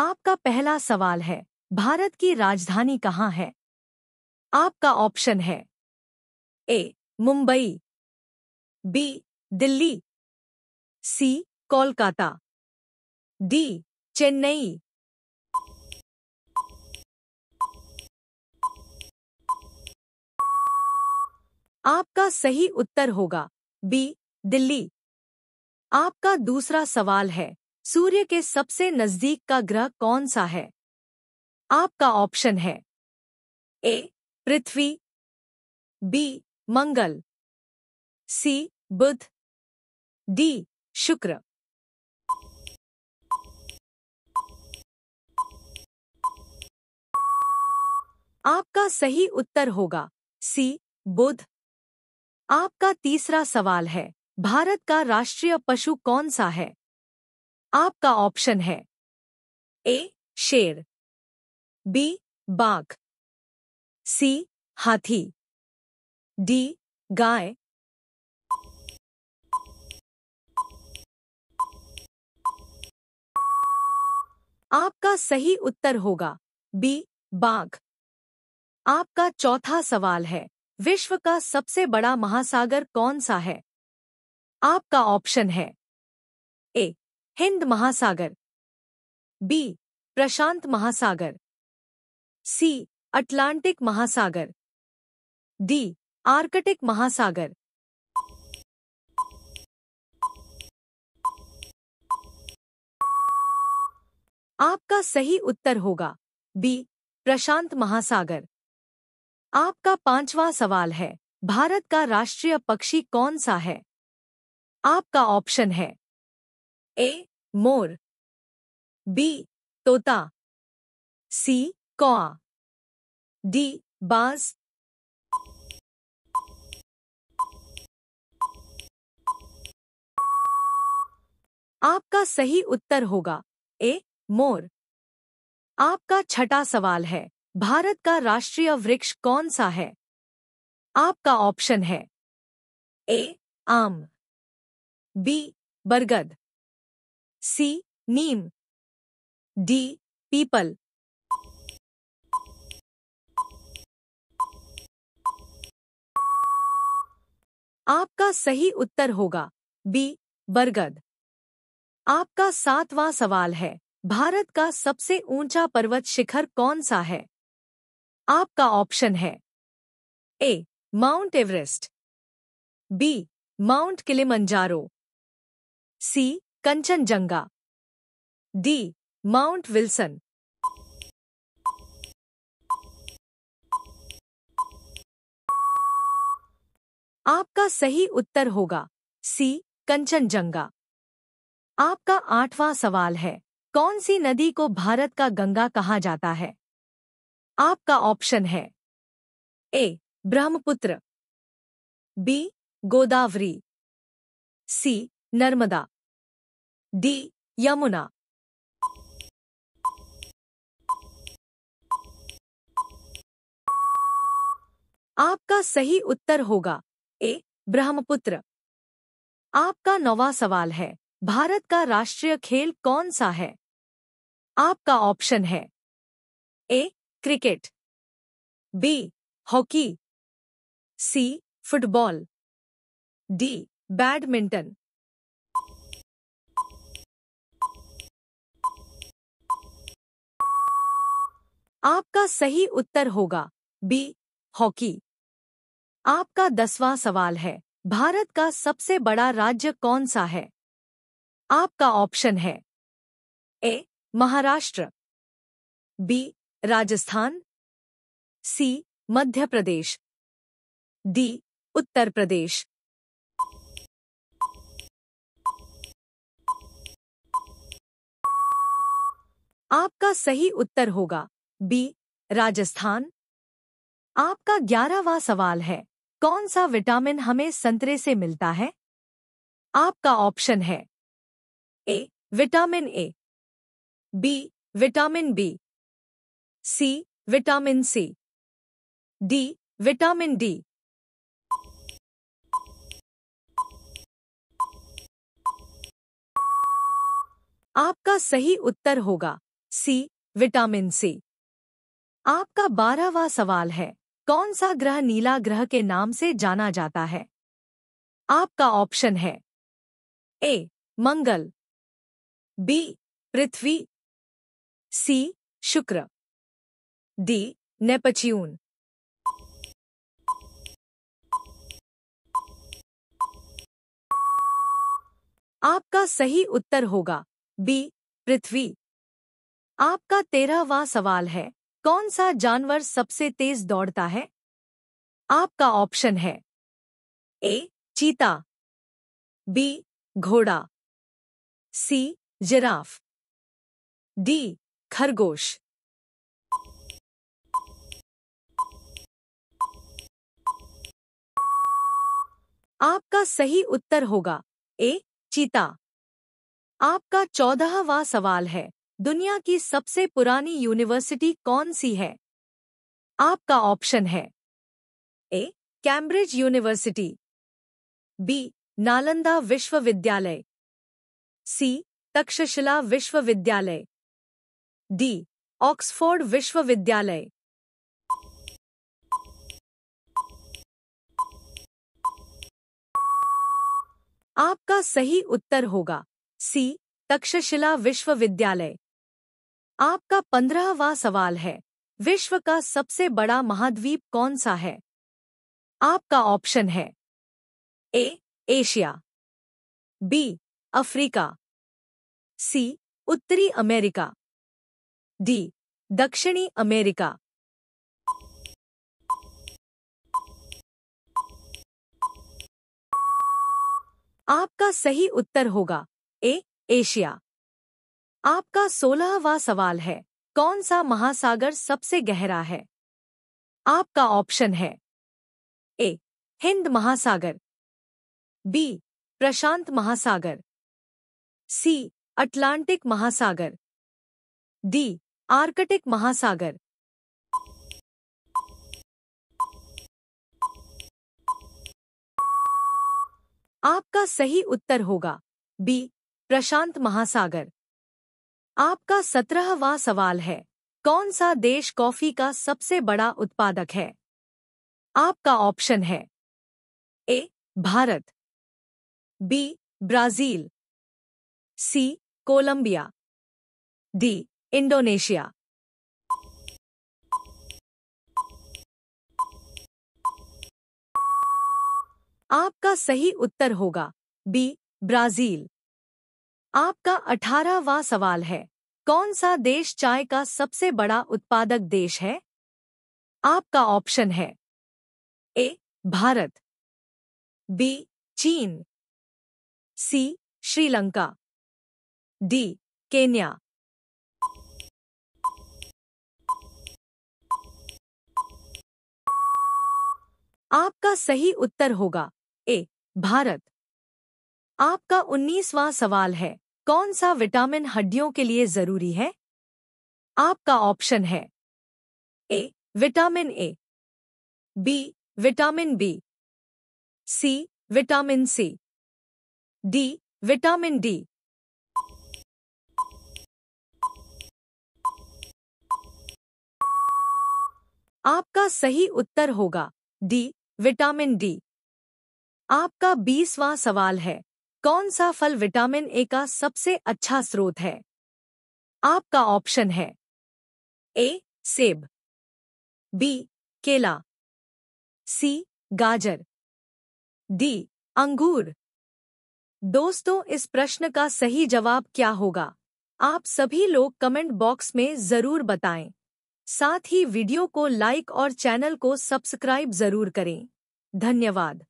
आपका पहला सवाल है, भारत की राजधानी कहाँ है? आपका ऑप्शन है ए मुंबई, बी दिल्ली, सी कोलकाता, डी चेन्नई। आपका सही उत्तर होगा बी दिल्ली। आपका दूसरा सवाल है, सूर्य के सबसे नजदीक का ग्रह कौन सा है? आपका ऑप्शन है ए पृथ्वी, बी मंगल, सी बुध, डी शुक्र। आपका सही उत्तर होगा सी बुध। आपका तीसरा सवाल है, भारत का राष्ट्रीय पशु कौन सा है? आपका ऑप्शन है ए शेर, बी बाघ, सी हाथी, डी गाय। आपका सही उत्तर होगा बी बाघ। आपका चौथा सवाल है, विश्व का सबसे बड़ा महासागर कौन सा है? आपका ऑप्शन है ए हिंद महासागर, बी प्रशांत महासागर, सी अटलांटिक महासागर, डी आर्कटिक महासागर। आपका सही उत्तर होगा बी प्रशांत महासागर। आपका पांचवा सवाल है, भारत का राष्ट्रीय पक्षी कौन सा है? आपका ऑप्शन है ए मोर, बी तोता, सी कौआ, डी बाज। आपका सही उत्तर होगा ए मोर। आपका छठा सवाल है, भारत का राष्ट्रीय वृक्ष कौन सा है? आपका ऑप्शन है ए आम, बी बरगद, सी नीम, डी पीपल। आपका सही उत्तर होगा बी बरगद। आपका सातवां सवाल है, भारत का सबसे ऊंचा पर्वत शिखर कौन सा है? आपका ऑप्शन है A Mount Everest, B Mount Kilimanjaro, C Kanchenjunga, D Mount Wilson. आपका सही उत्तर होगा सी कंचनजंगा। आपका आठवां सवाल है, कौन सी नदी को भारत का गंगा कहा जाता है? आपका ऑप्शन है ए ब्रह्मपुत्र, बी गोदावरी, सी नर्मदा, डी यमुना। आपका सही उत्तर होगा ए ब्रह्मपुत्र। आपका नौवां सवाल है, भारत का राष्ट्रीय खेल कौन सा है? आपका ऑप्शन है A cricket, B hockey, C football, D badminton. आपका सही उत्तर होगा बी हॉकी। आपका 10वां सवाल है, भारत का सबसे बड़ा राज्य कौन सा है? आपका ऑप्शन है ए महाराष्ट्र, बी राजस्थान, सी मध्य प्रदेश, डी उत्तर प्रदेश। आपका सही उत्तर होगा बी राजस्थान। आपका 11वां सवाल है, कौन सा विटामिन हमें संतरे से मिलता है? आपका ऑप्शन है A vitamin A, B vitamin B, C vitamin C, D vitamin D. आपका सही उत्तर होगा सी विटामिन सी। आपका 12वां सवाल है, कौन सा ग्रह नीला ग्रह के नाम से जाना जाता है? आपका ऑप्शन है ए मंगल, बी पृथ्वी, सी शुक्र, डी नेपच्यून। आपका सही उत्तर होगा बी पृथ्वी। आपका 13वां सवाल है, कौन सा जानवर सबसे तेज दौड़ता है? आपका ऑप्शन है ए चीता, बी घोड़ा, सी जिराफ, डी खरगोश। आपका सही उत्तर होगा ए चीता। आपका 14वां सवाल है, दुनिया की सबसे पुरानी यूनिवर्सिटी कौन सी है? आपका ऑप्शन है ए कैम्ब्रिज यूनिवर्सिटी, बी नालंदा विश्वविद्यालय, सी तक्षशिला विश्वविद्यालय, डी ऑक्सफोर्ड विश्वविद्यालय। आपका सही उत्तर होगा सी तक्षशिला विश्वविद्यालय। आपका 15वां सवाल है, विश्व का सबसे बड़ा महाद्वीप कौन सा है? आपका ऑप्शन है ए एशिया, बी अफ्रीका, सी उत्तरी अमेरिका, डी दक्षिणी अमेरिका। आपका सही उत्तर होगा ए एशिया। आपका 16वां सवाल है, कौन सा महासागर सबसे गहरा है? आपका ऑप्शन है ए हिंद महासागर, बी प्रशांत महासागर, सी अटलांटिक महासागर, डी आर्कटिक महासागर। आपका सही उत्तर होगा बी प्रशांत महासागर। आपका 17वां सवाल है, कौन सा देश कॉफी का सबसे बड़ा उत्पादक है? आपका ऑप्शन है ए भारत, बी ब्राजील, सी कोलंबिया, डी इंडोनेशिया। आपका सही उत्तर होगा बी ब्राजील। आपका 18वां सवाल है, कौन सा देश चाय का सबसे बड़ा उत्पादक देश है? आपका ऑप्शन है ए भारत, बी चीन, सी श्रीलंका, डी केन्या। आपका सही उत्तर होगा ए भारत। आपका 19वां सवाल है, कौन सा विटामिन हड्डियों के लिए जरूरी है? आपका ऑप्शन है A vitamin A, B vitamin B, C vitamin C, D vitamin D. आपका सही उत्तर होगा डी विटामिन डी। आपका 20वां सवाल है, कौन सा फल विटामिन ए का सबसे अच्छा स्रोत है? आपका ऑप्शन है ए सेब, बी केला, सी गाजर, डी अंगूर। दोस्तों, इस प्रश्न का सही जवाब क्या होगा? आप सभी लोग कमेंट बॉक्स में जरूर बताएं। साथ ही वीडियो को लाइक और चैनल को सब्सक्राइब जरूर करें। धन्यवाद।